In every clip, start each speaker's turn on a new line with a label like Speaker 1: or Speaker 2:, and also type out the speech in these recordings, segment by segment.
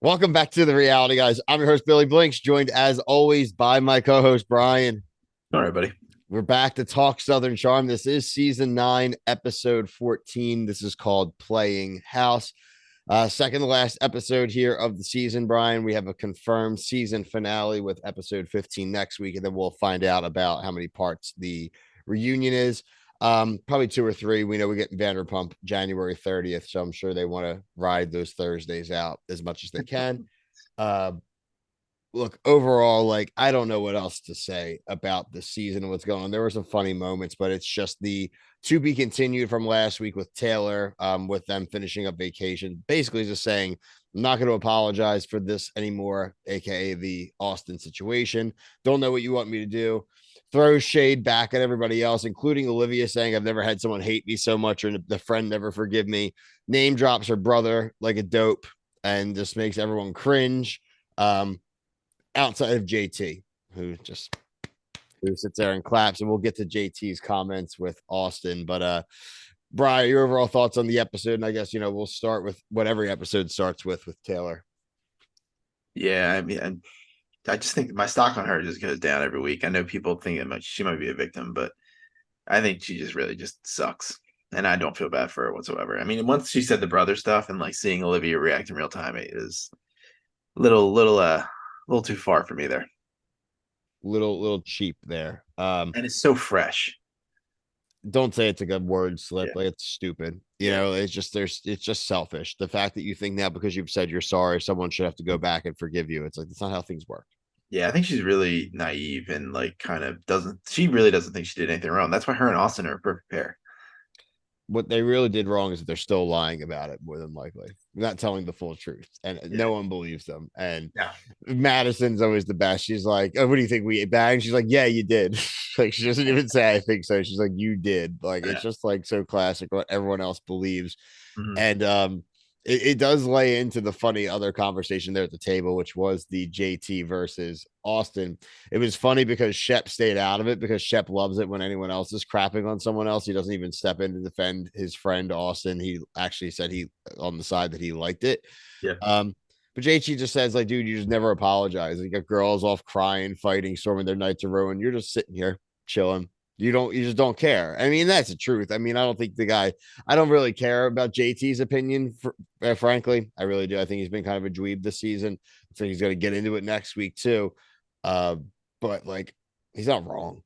Speaker 1: Welcome back to the reality, guys. I'm your host, Billy Blinks, joined as always by my co host, Brian.
Speaker 2: All right, buddy.
Speaker 1: We're back to talk Southern Charm. This is season 9, episode 14. This is called Playing House. Second to last episode here of the season, Brian. We have a confirmed season finale with episode 15 next week, and then we'll find out about how many parts the reunion is. Probably 2 or 3. We know we get Vanderpump January 30th, so I'm sure they want to ride those Thursdays out as much as they can. Uh, Look, overall, like I don't know what else to say about the season and what's going on. There were some funny moments, but it's just the to be continued from last week with Taylor, with them finishing up vacation, basically just saying, I'm not going to apologize for this anymore, aka the Austin situation. Don't know what you want me to do. Throws shade back at everybody else, including Olivia, saying, I've never had someone hate me so much, or the friend never forgive me. Name drops her brother like a dope and just makes everyone cringe. Outside of JT, who sits there and claps, and we'll get to JT's comments with Austin. But Brian, your overall thoughts on the episode, and I guess we'll start with what every episode starts with Taylor.
Speaker 2: Yeah, I mean, I just think my stock on her just goes down every week. I know people think that she might be a victim, but I think she just really just sucks, and I don't feel bad for her whatsoever. I mean, once she said the brother stuff and like seeing Olivia react in real time, it is little too far for me there,
Speaker 1: Little cheap there.
Speaker 2: and it's so fresh.
Speaker 1: Don't say it's a good word slip.
Speaker 2: Yeah,
Speaker 1: Like it's stupid.
Speaker 2: yeah,
Speaker 1: It's just selfish. The fact that you think now because you've said you're sorry, someone should have to go back and forgive you. It's like that's not how things work.
Speaker 2: yeah. I think she's really naive and like kind of doesn't. She really doesn't think she did anything wrong. That's why her and Austin are a perfect pair.
Speaker 1: What they really did wrong is that they're still lying about it more than likely. They're not telling the full truth, and
Speaker 2: Yeah,
Speaker 1: no one believes them. And
Speaker 2: yeah,
Speaker 1: Madison's always the best. She's like, "Oh, what do you think we banged?" She's like, "Yeah, you did." Like she doesn't even say, "I think so." She's like, "You did." Like it's
Speaker 2: yeah.
Speaker 1: just like so classic what everyone else believes.
Speaker 2: Mhm.
Speaker 1: And it does lay into the funny other conversation there at the table, which was the JT versus Austin. It was funny because Shep stayed out of it because Shep loves it when anyone else is crapping on someone else. He doesn't even step in to defend his friend Austin. He actually said he on the side that he liked it.
Speaker 2: Yeah.
Speaker 1: But JT just says, like, dude, you just never apologize. You got girls off crying, fighting, storming their nights of ruin. You're just sitting here chilling. You just don't care. I mean, that's the truth. I mean, I don't think I don't really care about JT's opinion, frankly. I really do. I think he's been kind of a dweeb this season. I think he's going to get into it next week, too. Uh, but, like, he's not wrong.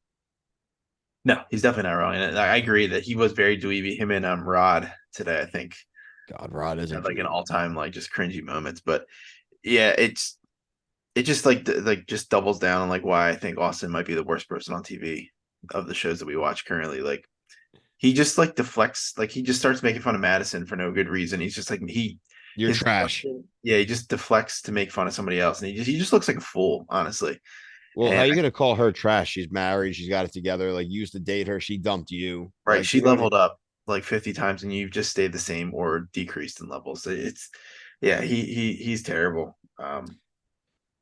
Speaker 2: No, he's definitely not wrong. And I agree that he was very dweeby. Him and Rod today, I think,
Speaker 1: God, Rod is a
Speaker 2: had like an
Speaker 1: dweeb.
Speaker 2: all time like just cringy moments. But yeah, it just like just doubles down on like why I think Austin might be the worst person on TV of the shows that we watch currently. Like he just like deflects, like he just starts making fun of Madison for no good reason. He's just like
Speaker 1: You're
Speaker 2: his
Speaker 1: trash.
Speaker 2: deflection, yeah, he just deflects to make fun of somebody else, and he just looks like a fool, honestly.
Speaker 1: Well, how
Speaker 2: And
Speaker 1: are you going to call her trash? She's married. She's got it together. Like, you used to date her. She dumped you.
Speaker 2: right,
Speaker 1: Like,
Speaker 2: she
Speaker 1: you know what I
Speaker 2: leveled up like 50 times and you've just stayed the same or decreased in levels. It's yeah, he's terrible.
Speaker 1: And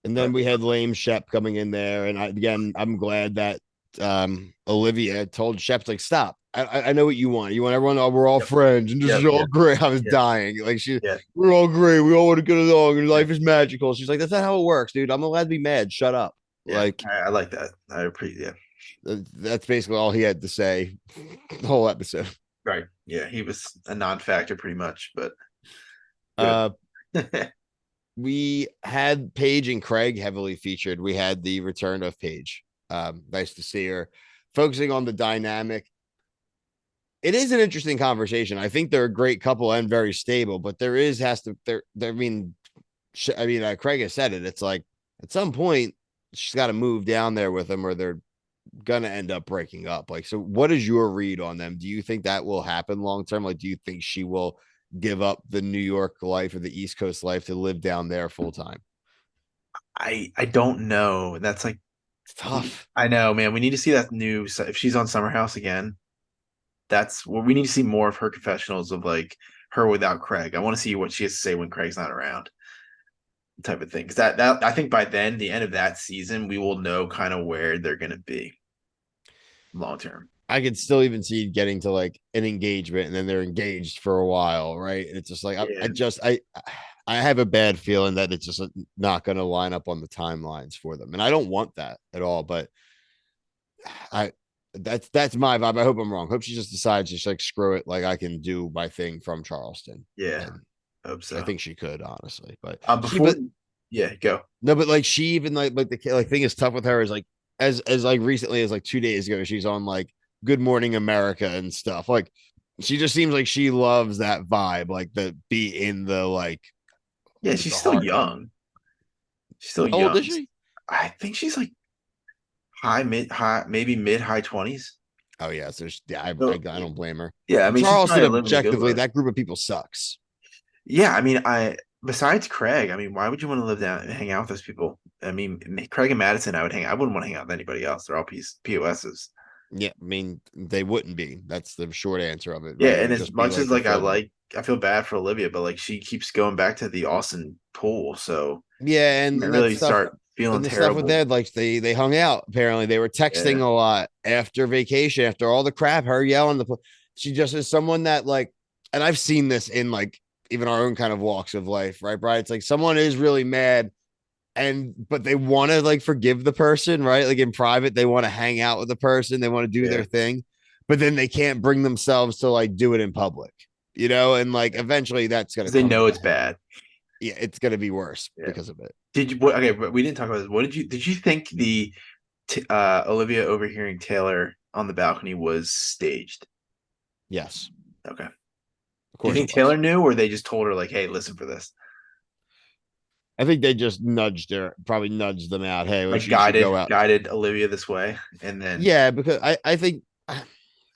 Speaker 1: then
Speaker 2: But
Speaker 1: we had lame Shep coming in there. And again, I'm glad that Olivia told Shep, like, stop. I know what you want. You want everyone, oh, we're all
Speaker 2: yep,
Speaker 1: friends and this is
Speaker 2: yep,
Speaker 1: all
Speaker 2: yep,
Speaker 1: great. I was
Speaker 2: yep,
Speaker 1: dying. Like,
Speaker 2: yeah,
Speaker 1: we're all great. We all want to get along and
Speaker 2: yeah,
Speaker 1: life is magical. She's like, that's not how it works, dude. I'm allowed to be mad. Shut up.
Speaker 2: yeah.
Speaker 1: Like,
Speaker 2: I like that. I appreciate, yeah.
Speaker 1: that's basically all he had to say the whole episode.
Speaker 2: Right. Yeah, he was a non-factor pretty much, but good.
Speaker 1: Uh, we had Paige and Craig heavily featured. We had the return of Paige. Nice to see her focusing on the dynamic. It is an interesting conversation. I think they're a great couple and very stable, but there is has to there. Craig has said it. It's like at some point she's got to move down there with him, or they're gonna end up breaking up. Like, so what is your read on them? Do you think that will happen long term? Like, do you think she will give up the New York life or the East Coast life to live down there full time?
Speaker 2: I don't know. That's like
Speaker 1: It's tough.
Speaker 2: I know, man. We need to see that new if she's on Summer House again. That's what we need to see more of her confessionals of like her without Craig. I want to see what she has to say when Craig's not around, type of thing. Because that I think by then, the end of that season, we will know kind of where they're gonna be long term.
Speaker 1: I could still even see getting to like an engagement and then they're engaged for a while, right? And it's just like
Speaker 2: Yeah,
Speaker 1: I have a bad feeling that it's just not going to line up on the timelines for them, and I don't want that at all. But I that's my vibe. I hope I'm wrong. Hope she just decides she's like screw it, like I can do my thing from Charleston,
Speaker 2: Yeah,
Speaker 1: and
Speaker 2: hope
Speaker 1: I
Speaker 2: so.
Speaker 1: think she could honestly. But she,
Speaker 2: Before,
Speaker 1: but
Speaker 2: yeah, go.
Speaker 1: no, but like she even like the like thing is tough with her is like as like recently as like 2 days ago, she's on like Good Morning America and stuff. Like she just seems like she loves that vibe, like the be in the
Speaker 2: Yeah,
Speaker 1: like
Speaker 2: she's
Speaker 1: the
Speaker 2: still
Speaker 1: heart of.
Speaker 2: young. She's still
Speaker 1: How old is
Speaker 2: young.
Speaker 1: she?
Speaker 2: I think she's like high, maybe mid high 20s.
Speaker 1: Oh yeah, so she, yeah, I
Speaker 2: So
Speaker 1: don't blame her.
Speaker 2: yeah, I
Speaker 1: And
Speaker 2: mean, she's
Speaker 1: Charleston,
Speaker 2: probably living a good
Speaker 1: objectively,
Speaker 2: life.
Speaker 1: that group of people sucks.
Speaker 2: Yeah, I mean, I besides Craig, I mean, why would you want to live down and hang out with those people? I mean, Craig and Madison, I would hang. I wouldn't want to hang out with anybody else. They're all POSs.
Speaker 1: Yeah, I mean they wouldn't be. That's the short answer of it,
Speaker 2: Yeah,
Speaker 1: right? It
Speaker 2: and
Speaker 1: would
Speaker 2: as
Speaker 1: just be
Speaker 2: much as
Speaker 1: like a
Speaker 2: like
Speaker 1: film.
Speaker 2: I feel bad for Olivia, but like she keeps going back to the Austin pool, so
Speaker 1: Yeah,
Speaker 2: you can't
Speaker 1: and that
Speaker 2: really
Speaker 1: stuff
Speaker 2: start feeling
Speaker 1: and the stuff with
Speaker 2: terrible.
Speaker 1: Ed, like they hung out. Apparently, they were texting
Speaker 2: Yeah,
Speaker 1: a lot after vacation, after all the crap. Her yelling, she just is someone that like, and I've seen this in like even our own kind of walks of life, right, Brian? It's like someone is really mad, and but they want to like forgive the person, right? Like in private, they want to hang out with the person, they want to do
Speaker 2: yeah,
Speaker 1: their thing, but then they can't bring themselves to like do it in public, and like
Speaker 2: yeah.
Speaker 1: eventually that's gonna
Speaker 2: Because they
Speaker 1: come to
Speaker 2: know
Speaker 1: a
Speaker 2: it's
Speaker 1: head.
Speaker 2: bad.
Speaker 1: Yeah, it's gonna be worse
Speaker 2: Yeah.
Speaker 1: because of it.
Speaker 2: Did you? What, okay, but we didn't talk about this. What did you think the Olivia overhearing Taylor on the balcony was staged?
Speaker 1: Yes,
Speaker 2: Okay.
Speaker 1: of
Speaker 2: Do you
Speaker 1: course it
Speaker 2: think
Speaker 1: was.
Speaker 2: Taylor knew, or they just told her like, "Hey, listen for this,"
Speaker 1: I think they just nudged her, probably nudged them out. Hey, well,
Speaker 2: like
Speaker 1: she should go out.
Speaker 2: guided Olivia this way, and then
Speaker 1: Yeah, because I think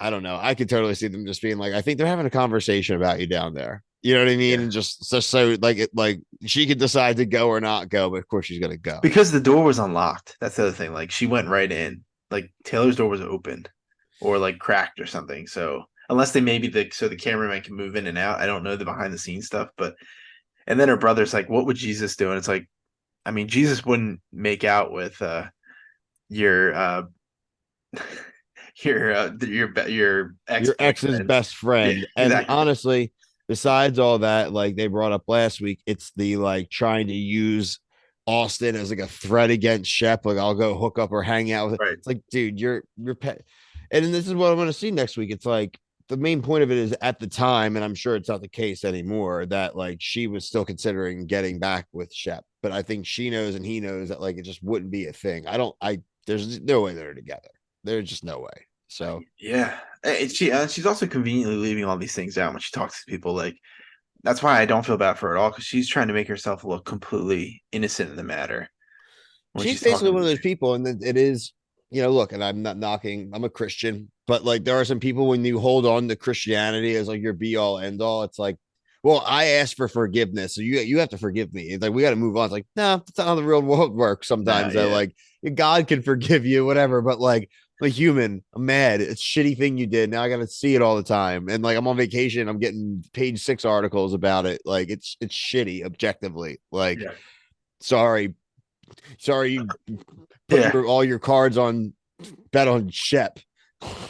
Speaker 1: I don't know. I could totally see them just being like, I think they're having a conversation about you down there. You know what I mean?
Speaker 2: yeah,
Speaker 1: And just so like it like she could decide to go or not go, but of course she's gonna go.
Speaker 2: because the door was unlocked. That's the other thing. Like she went right in. Like Taylor's door was open, or like cracked or something. So unless they maybe the cameraman can move in and out. I don't know the behind the scenes stuff, but and then her brother's like, "What would Jesus do?" And it's like, I mean, Jesus wouldn't make out with your your ex
Speaker 1: Your ex's
Speaker 2: boyfriend.
Speaker 1: best
Speaker 2: Yeah,
Speaker 1: friend. And
Speaker 2: exactly.
Speaker 1: honestly, besides all that, like they brought up last week, it's the like trying to use Austin as like a threat against Shep. Like I'll go hook up or hang out with it.
Speaker 2: Right.
Speaker 1: It's like, dude, you're pet. And then this is what I'm gonna see next week. It's like the main point of it is at the time, and I'm sure it's not the case anymore, that like she was still considering getting back with Shep. But I think she knows and he knows that like it just wouldn't be a thing. I there's no way they're together. There's just no way. So
Speaker 2: Yeah. She's also conveniently leaving all these things out when she talks to people. Like that's why I don't feel bad for her at all because she's trying to make herself look completely innocent in the matter when
Speaker 1: she's
Speaker 2: she's
Speaker 1: basically
Speaker 2: talking
Speaker 1: one
Speaker 2: to
Speaker 1: of
Speaker 2: these
Speaker 1: those
Speaker 2: people.
Speaker 1: people, and it is, look, and I'm not knocking. I'm a Christian, but like there are some people when you hold on to Christianity as like your be all end all, it's like, well, I asked for forgiveness, so you have to forgive me. It's like we got to move on. It's like, no, that's not how the real world works.
Speaker 2: No,
Speaker 1: Sometimes that
Speaker 2: yeah,
Speaker 1: like God can forgive you, whatever, but like a human, I'm mad. It's a shitty thing you did. Now I got to see it all the time, and like I'm on vacation, I'm getting page 6 articles about it. Like it's shitty objectively. Like
Speaker 2: yeah,
Speaker 1: sorry, you put
Speaker 2: yeah,
Speaker 1: your all your cards on bet on Shep.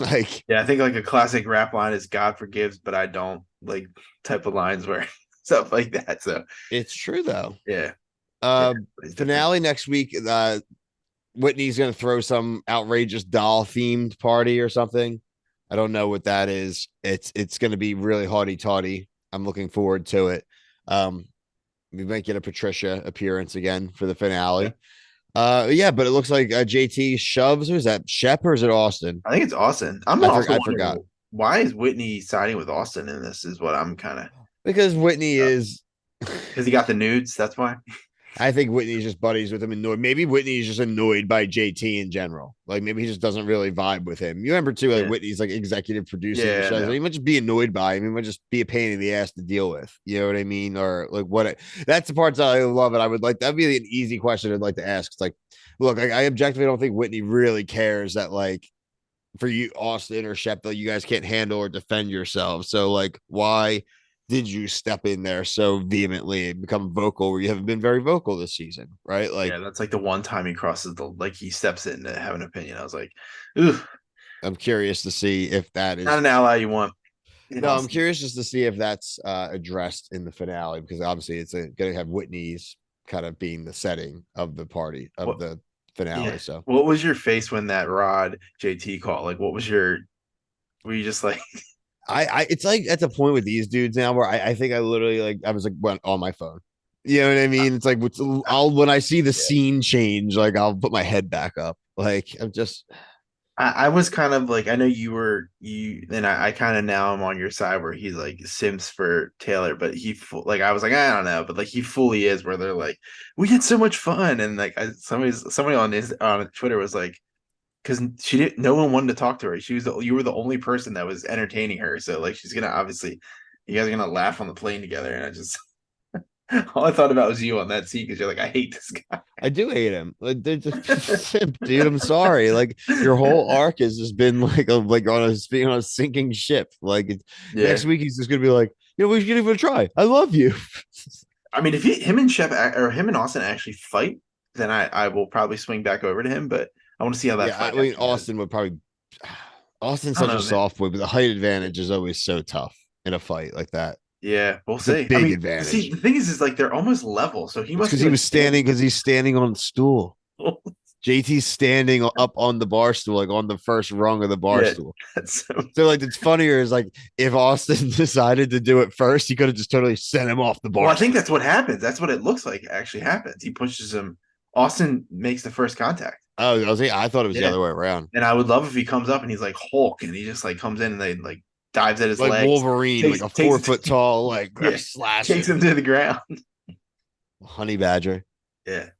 Speaker 1: Like
Speaker 2: yeah. I think like a classic rap line is "God forgives, but I don't," like type of lines where stuff like that. So
Speaker 1: it's true though.
Speaker 2: yeah, yeah,
Speaker 1: Uh
Speaker 2: it's different.
Speaker 1: Finale next week. Whitney's gonna throw some outrageous doll themed party or something. I don't know what that is. It's gonna be really haughty toddy. I'm looking forward to it. Um we might get a Patricia appearance again for the
Speaker 2: Yeah.
Speaker 1: finale. Yeah, but it looks like JT shoves. Who's that? Shep or is it Austin?
Speaker 2: I think it's Austin. I'm also
Speaker 1: I forgot.
Speaker 2: wondering why is Whitney siding with Austin in this? Is what I'm kind of
Speaker 1: Because Whitney is
Speaker 2: because he got the nudes. That's why.
Speaker 1: I think Whitney's just buddies with him, annoyed. Maybe Whitney's just annoyed by JT in general. Like maybe he just doesn't really vibe with him. You remember too, like
Speaker 2: Yeah,
Speaker 1: Whitney's like executive producing the
Speaker 2: yeah,
Speaker 1: show. So
Speaker 2: no,
Speaker 1: he might just be annoyed by him. He might just be a pain in the ass to deal with. You know what I mean? Or like that's the parts that I love. And I would like that'd be an easy question I'd like to ask. It's like, look, I objectively don't think Whitney really cares that like for you, Austin or Shepard, you guys can't handle or defend yourselves. So, like, why did you step in there so vehemently and become vocal where you haven't been very vocal this season? Right.
Speaker 2: yeah.
Speaker 1: Like,
Speaker 2: That's like the one time he crosses the like he steps in to have an opinion. I was like, ooh,
Speaker 1: I'm curious to see if that
Speaker 2: not
Speaker 1: is
Speaker 2: an ally you want. And
Speaker 1: No, I'm
Speaker 2: Austin.
Speaker 1: curious just to see if that's addressed in the finale because obviously it's going to have Whitney's kind of being the setting of the party of
Speaker 2: What?
Speaker 1: the finale.
Speaker 2: Yeah.
Speaker 1: So
Speaker 2: What was your face when that Rod JT call? Like, what was your? Were you just like,
Speaker 1: it's like at the point with these dudes now where I think I literally like I was like went on my phone. You know what I mean? It's like I'll when I see the
Speaker 2: yeah.
Speaker 1: scene change, like I'll put my head back up. Like I'm just
Speaker 2: I was kind of like, I know you were you, and I kind of now am on your side where he's like Sims for Taylor, but like I was like I don't know, but like he fully is where they're like we had so much fun, and like somebody on Twitter was like because she didn't, no one wanted to talk to her. You were the only person that was entertaining her, so like she's gonna obviously you guys are gonna laugh on the plane together, and I just all I thought about was you on that scene because you're like I hate this guy.
Speaker 1: I do hate him. Like they're just simp, dude. I'm sorry. Like your whole arc has just been like on a being on a sinking ship. Like next
Speaker 2: Yeah.
Speaker 1: week he's just gonna be like, we should give it a try. I love you.
Speaker 2: I mean, if him and or him and Austin actually fight, then I will probably swing back over to him. But I want to see how that
Speaker 1: Yeah, I
Speaker 2: fight
Speaker 1: mean
Speaker 2: actually goes.
Speaker 1: Austin would probably Austin's
Speaker 2: I don't
Speaker 1: such a
Speaker 2: know, man.
Speaker 1: soft boy, but the height advantage is always so tough in a fight like that.
Speaker 2: Yeah, we'll
Speaker 1: It's a
Speaker 2: see. I
Speaker 1: big
Speaker 2: mean, see,
Speaker 1: advantage.
Speaker 2: the thing is like they're almost level, so he
Speaker 1: It's
Speaker 2: must
Speaker 1: because
Speaker 2: be like standing.
Speaker 1: he's standing on the stool. JT's standing up on the bar stool, like on the first rung of the bar
Speaker 2: Yeah,
Speaker 1: stool.
Speaker 2: that's so.
Speaker 1: So like it's funnier is like if Austin decided to do it first, he could have just totally sent him off the
Speaker 2: Well,
Speaker 1: bar
Speaker 2: I think
Speaker 1: stool.
Speaker 2: that's what happens. That's what it looks like actually happens. He pushes him. Austin makes the first contact.
Speaker 1: Oh, I thought it was the
Speaker 2: Yeah,
Speaker 1: other way around.
Speaker 2: and I would love if he comes up and he's like Hulk, and he just like comes in and they like dives at his
Speaker 1: Like
Speaker 2: legs,
Speaker 1: Wolverine, like a
Speaker 2: takes
Speaker 1: 4 foot tall, like
Speaker 2: yeah, takes
Speaker 1: slashing
Speaker 2: him to the ground.
Speaker 1: honey badger.
Speaker 2: Yeah,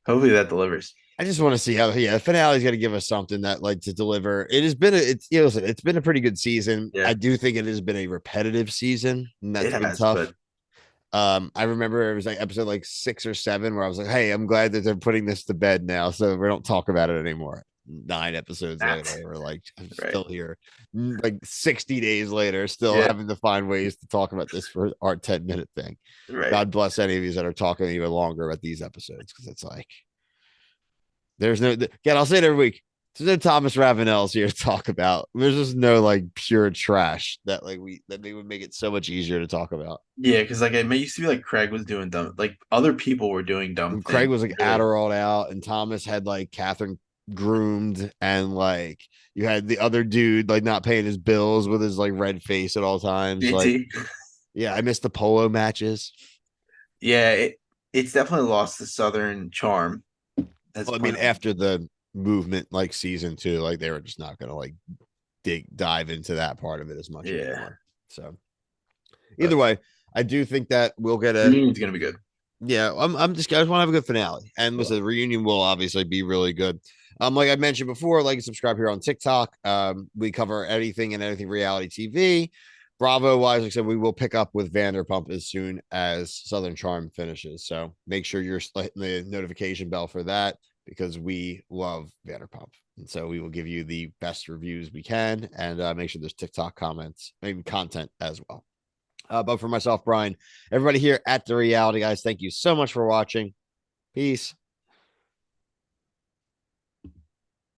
Speaker 2: hopefully that delivers.
Speaker 1: I just want to see how the finale's got to give us something that like to deliver. It has been listen, it's been a pretty good season.
Speaker 2: Yeah,
Speaker 1: I do think it has been a repetitive season, and
Speaker 2: it
Speaker 1: that's been
Speaker 2: has,
Speaker 1: tough.
Speaker 2: but
Speaker 1: I remember it was like episode like 6 or 7 where I was like, hey, I'm glad that they're putting this to bed now, so we don't talk about it anymore. 9 episodes later,
Speaker 2: that's
Speaker 1: we're like, I'm
Speaker 2: right.
Speaker 1: still here, like 60 days later, still
Speaker 2: Yeah,
Speaker 1: having to find ways to talk about this for our 10-minute thing.
Speaker 2: right.
Speaker 1: God bless any of you that are talking even longer about these episodes because it's like there's no again. I'll say it every week. There's no Thomas Ravenels here to talk about. There's just no like pure trash that like that they would make it so much easier to talk about.
Speaker 2: Yeah, because like it used to be like Craig was doing dumb, like other people were doing dumb
Speaker 1: And Craig
Speaker 2: things.
Speaker 1: was like
Speaker 2: Really,
Speaker 1: Adderall out, and Thomas had like Catherine groomed, and like you had the other dude like not paying his bills with his like red face at all times. Like,
Speaker 2: JT.
Speaker 1: yeah, I missed the polo matches.
Speaker 2: Yeah, it's definitely lost the southern charm. That's
Speaker 1: Well, I mean,
Speaker 2: point.
Speaker 1: after the movement, like season 2, like they were just not gonna like dive into that part of it as much
Speaker 2: Yeah,
Speaker 1: anymore. So either
Speaker 2: but
Speaker 1: way, I do think that we'll get a
Speaker 2: reunion's gonna be good.
Speaker 1: yeah. I just want to have a good finale, and
Speaker 2: Yeah.
Speaker 1: listen, the reunion will obviously be really good. Like I mentioned before, like and subscribe here on TikTok. We cover anything and anything reality TV. Bravo wise, like I said, we will pick up with Vanderpump as soon as Southern Charm finishes. So make sure you're hitting the notification bell for that because we love Vanderpump. And so we will give you the best reviews we can and make sure there's TikTok comments, maybe content as well. But for myself, Brian, everybody here at The Reality Guys, thank you so much for watching. Peace.